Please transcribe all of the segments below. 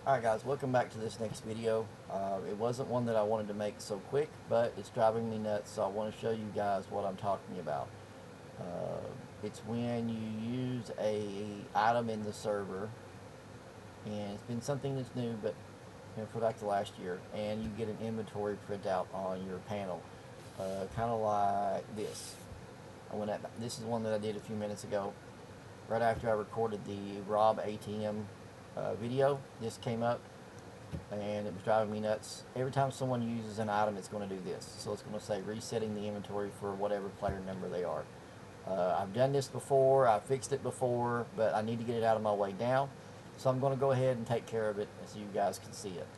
Alright guys, welcome back to this next video. It wasn't one that I wanted to make so quick, but it's driving me nuts, so I want to show you guys what I'm talking about. It's when you use a item in the server, and it's been something that's new, but for like the last year, and you get an inventory printout on your panel, kind of like this. This is one that I did a few minutes ago, right after I recorded the Rob ATM video. This came up and it was driving me nuts. Every time someone uses an item, it's going to do this. So it's going to say resetting the inventory for whatever player number they are. I've done this before, I've fixed it before, but I need to get it out of my way now. So I'm going to go ahead and take care of it so you guys can see it.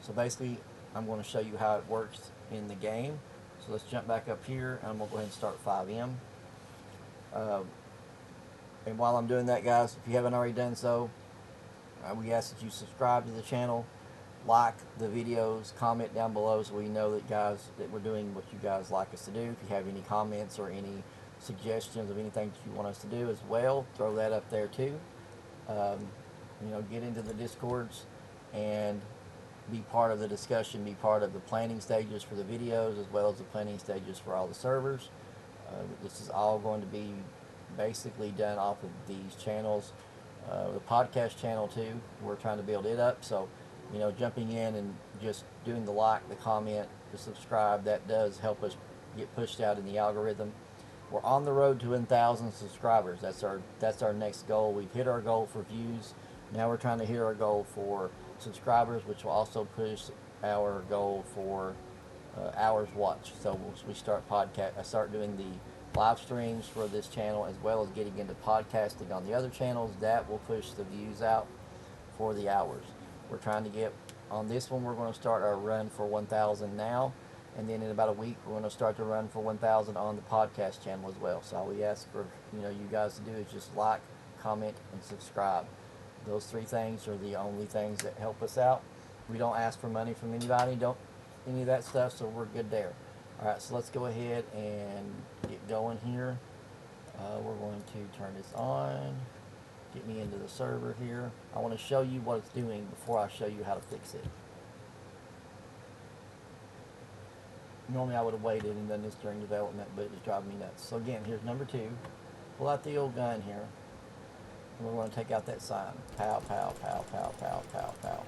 So basically, I'm going to show you how it works in the game. So let's jump back up here and I'm going to go ahead and start FiveM. And while I'm doing that, guys, if you haven't already done so, we ask that you subscribe to the channel, like the videos, comment down below so we know that we're doing what you guys like us to do. If you have any comments or any suggestions of anything that you want us to do as well, throw that up there too. Get into the Discords and be part of the discussion, be part of the planning stages for the videos as well as the planning stages for all the servers. This is all going to be basically done off of these channels. The podcast channel too, we're trying to build it up, so jumping in and just doing the like, the comment, the subscribe, that does help us get pushed out in the algorithm. We're on the road to 1,000 subscribers. That's our next goal. We've hit our goal for views. Now we're trying to hit our goal for subscribers, which will also push our goal for hours watched. So we start doing the live streams for this channel as well as getting into podcasting on the other channels. That will push the views out for the hours. We're trying to get on this one. We're going to start our run for 1,000 now, and then in about a week we're going to start to run for 1,000 on the podcast channel as well. So all we ask for you guys to do is just like, comment, and subscribe. Those three things are the only things that help us out. We don't ask for money from anybody, don't any of that stuff, so we're good there. Alright, so let's go ahead and get going here. We're going to turn this on, get me into the server here. I want to show you what it's doing before I show you how to fix it. Normally I would have waited and done this during development, but it's driving me nuts. So again, here's number 2. Pull out the old gun here, and we're going to take out that sign. Pow, pow, pow, pow, pow, pow, pow.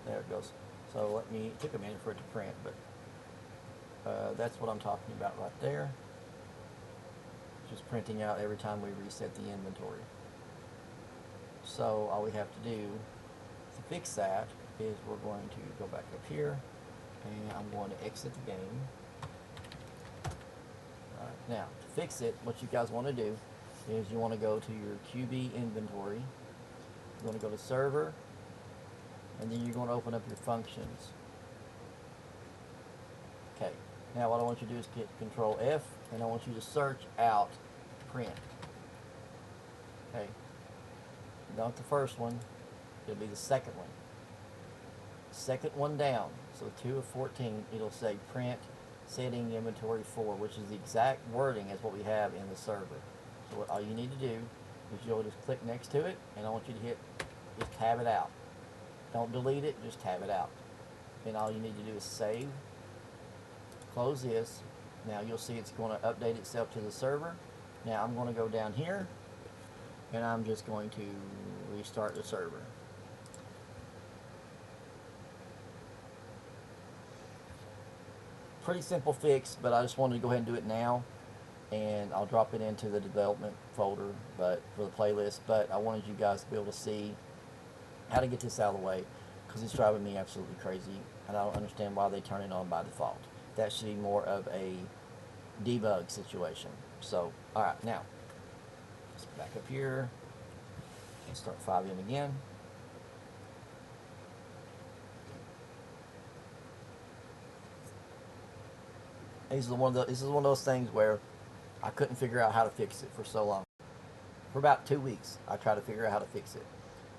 There it goes. So it took a minute for it to print, but that's what I'm talking about right there. Just printing out every time we reset the inventory. So all we have to do to fix that is we're going to go back up here, and I'm going to exit the game. Alright, now to fix it, what you guys want to do is you want to go to your QB inventory. You want to go to server, and then you're going to open up your functions. Okay, now what I want you to do is hit Control F, and I want you to search out print. Okay, not the first one, it'll be the second one. Second one down, so 2 of 14, it'll say print setting inventory 4, which is the exact wording as what we have in the server. So all you need to do is you'll just click next to it, and I want you to just tab it out. Don't delete it, just tab it out. And all you need to do is save, close this. Now you'll see it's going to update itself to the server. Now I'm going to go down here, and I'm just going to restart the server. Pretty simple fix, but I just wanted to go ahead and do it now, and I'll drop it into the development folder for the playlist. But I wanted you guys to be able to see how to get this out of the way, because it's driving me absolutely crazy, and I don't understand why they turn it on by default. That should be more of a debug situation. So, alright, now let's back up here and start FiveM again. This is one of those things where I couldn't figure out how to fix it for so long. For about 2 weeks, I tried to figure out how to fix it.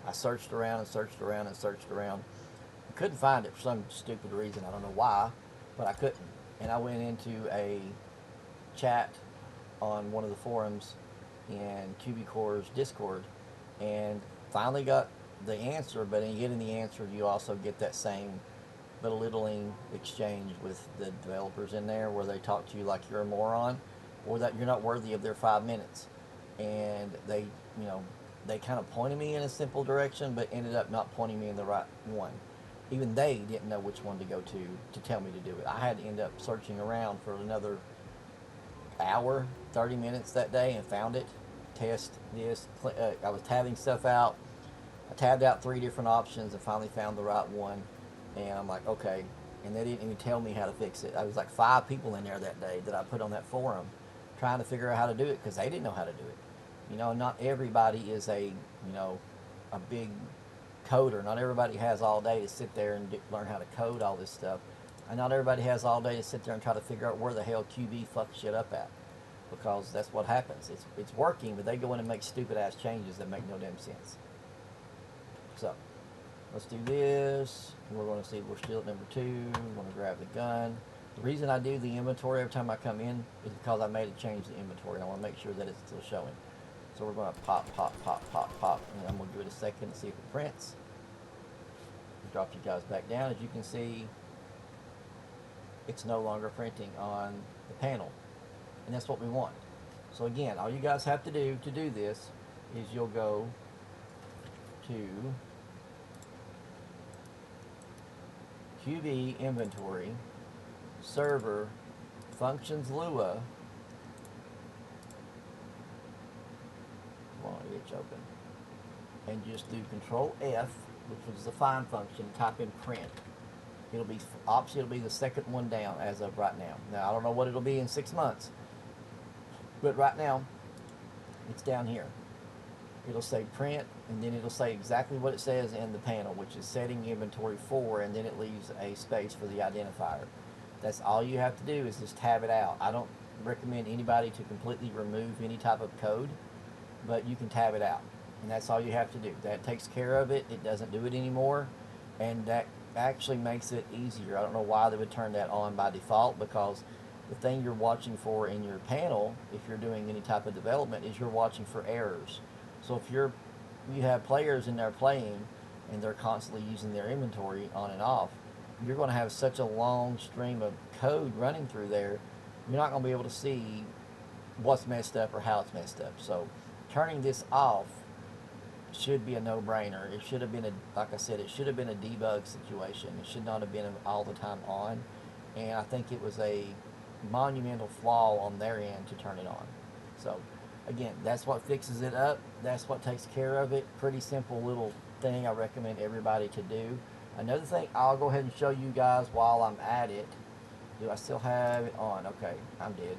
I searched around and searched around and searched around. I couldn't find it for some stupid reason. I don't know why, but I couldn't. And I went into a chat on one of the forums in QBCore's Discord, and finally got the answer. But in getting the answer, you also get that same belittling exchange with the developers in there, where they talk to you like you're a moron, or that you're not worthy of their 5 minutes. And they, you know, they kind of pointed me in a simple direction, but ended up not pointing me in the right one. Even they didn't know which one to go to tell me to do it. I had to end up searching around for another hour, 30 minutes that day, and found it. Test this. I was tabbing stuff out. I tabbed out 3 different options and finally found the right one. And I'm like, okay. And they didn't even tell me how to fix it. I was like 5 people in there that day that I put on that forum trying to figure out how to do it, because they didn't know how to do it. You know, not everybody is a big coder. Not everybody has all day to sit there and learn how to code all this stuff. And not everybody has all day to sit there and try to figure out where the hell QB fucks shit up at. Because that's what happens. It's working, but they go in and make stupid ass changes that make no damn sense. So, let's do this. We're going to see we're still at number 2. We're going to grab the gun. The reason I do the inventory every time I come in is because I made a change to the inventory. I want to make sure that it's still showing. So we're going to pop, and I'm going to give it a second to see if it prints. Drop you guys back down. As you can see, it's no longer printing on the panel. And that's what we want. So again, all you guys have to do this is you'll go to QB inventory, server, functions Lua. Come on, itch open. And just do Control F, which is the find function, type in print. It'll be the second one down as of right now. Now I don't know what it'll be in 6 months, but right now it's down here. It'll say print, and then it'll say exactly what it says in the panel, which is setting inventory 4, and then it leaves a space for the identifier. That's all you have to do is just tab it out. I don't recommend anybody to completely remove any type of code, but you can tab it out, and that's all you have to do. That takes care of it. It doesn't do it anymore, and that actually makes it easier. I don't know why they would turn that on by default, because the thing you're watching for in your panel, if you're doing any type of development, is you're watching for errors. So if you have players in there playing and they're constantly using their inventory on and off, you're going to have such a long stream of code running through there, you're not going to be able to see what's messed up or how it's messed up. So turning this off should be a no-brainer. It should have been like I said, it should have been a debug situation. It should not have been all the time on. And I think it was a monumental flaw on their end to turn it on. So again, that's what fixes it up. That's what takes care of it. Pretty simple little thing I recommend everybody to do. Another thing, I'll go ahead and show you guys while I'm at it. Do I still have it on? Okay, I'm dead.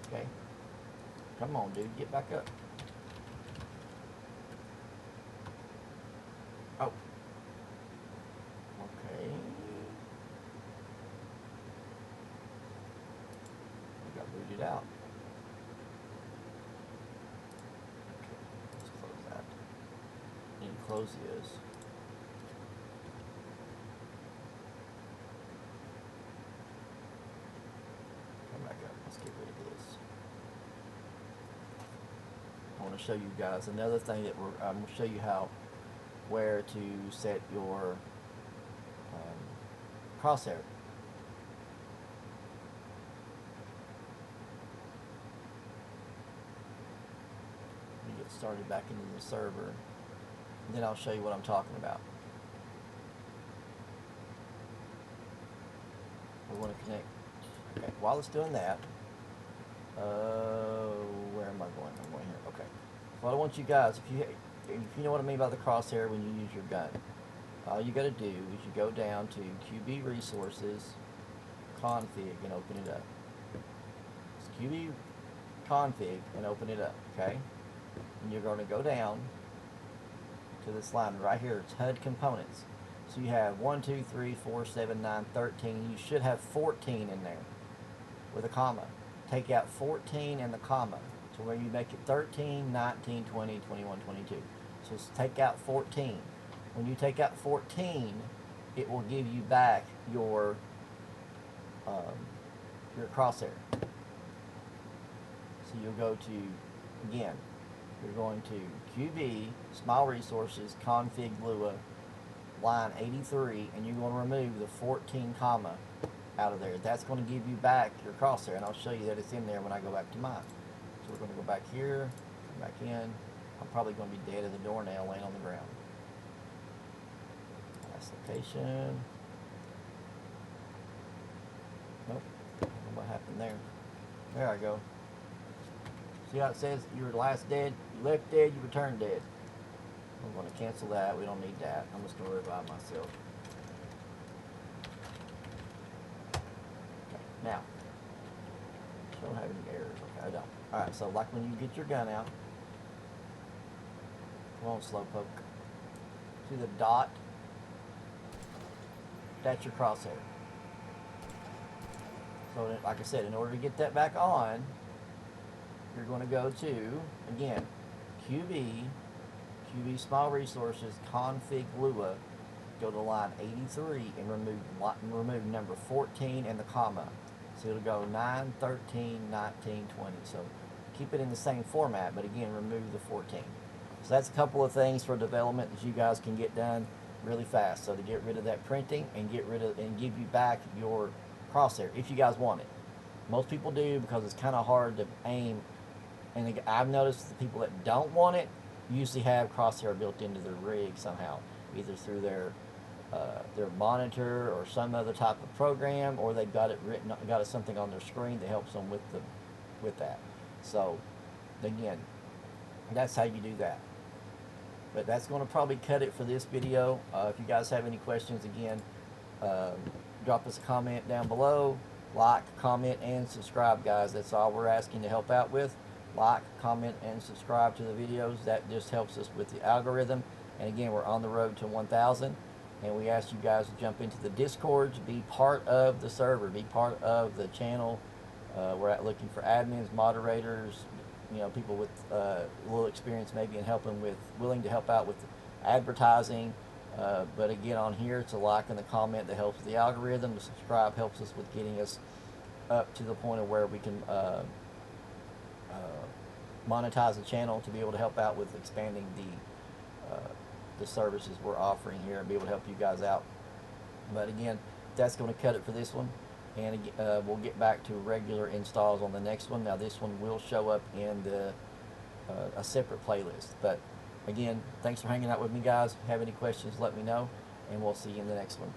Okay. Come on, dude, get back up. Oh. Okay. I got booted out. Okay, let's close that. And close this. Come back up. Let's get rid of this. I want to show you guys another thing that I'm going to show you where to set your crosshair. You get started back into the server, and then I'll show you what I'm talking about. We want to connect. Okay, while it's doing that, where am I going? I'm going here. Okay. So I want you guys, if you know what I mean by the crosshair when you use your gun, all you got to do is you go down to qb-resources, config, and open it up. It's qb-config and open it up, okay? And you're going to go down to this line right here. It's HUD components. So you have 1, 2, 3, 4, 7, 9, 13. You should have 14 in there with a comma. Take out 14 and the comma to where you make it 13, 19, 20, 21, 22. So take out 14. When you take out 14, it will give you back your crosshair. So you'll go to, again, you're going to qb-smallresources config Lua line 83, and you're going to remove the 14 comma out of there. That's going to give you back your crosshair, and I'll show you that it's in there when I go back to mine. So we're going to go back here, come back in. I'm probably going to be dead as a doornail laying on the ground. Last location. Nope. I don't know what happened there. There I go. See how it says you were last dead, you left dead, you returned dead. I'm going to cancel that. We don't need that. I'm just going to revive myself. Okay, now, I don't have any errors. Okay, I don't. Alright, so like when you get your gun out, come on, slowpoke. See the dot? That's your crosshair. So, like I said, in order to get that back on, you're going to go to, again, qb-smallresources config Lua, go to line 83 and remove number 14 and the comma. So it'll go 9, 13, 19, 20. So keep it in the same format, but again, remove the 14. So that's a couple of things for development that you guys can get done really fast. So to get rid of that printing and get rid of and give you back your crosshair if you guys want it. Most people do because it's kind of hard to aim. And I've noticed the people that don't want it usually have crosshair built into their rig somehow, either through their monitor or some other type of program, or they've got it written, got something on their screen that helps them with that. So again, that's how you do that. But that's going to probably cut it for this video. If you guys have any questions, again, drop us a comment down below. Like, comment, and subscribe, guys. That's all we're asking to help out with. Like, comment, and subscribe to the videos. That just helps us with the algorithm. And again, we're on the road to 1,000. And we ask you guys to jump into the Discords, be part of the server, be part of the channel. We're looking for admins, moderators, people with a little experience maybe in helping with, willing to help out with advertising. But again, on here, it's a like and a comment that helps the algorithm. The subscribe helps us with getting us up to the point of where we can monetize the channel to be able to help out with expanding the services we're offering here and be able to help you guys out. But again, that's going to cut it for this one. And we'll get back to regular installs on the next one. Now this one will show up in a separate playlist. But again, thanks for hanging out with me, guys. If you have any questions, let me know, and we'll see you in the next one.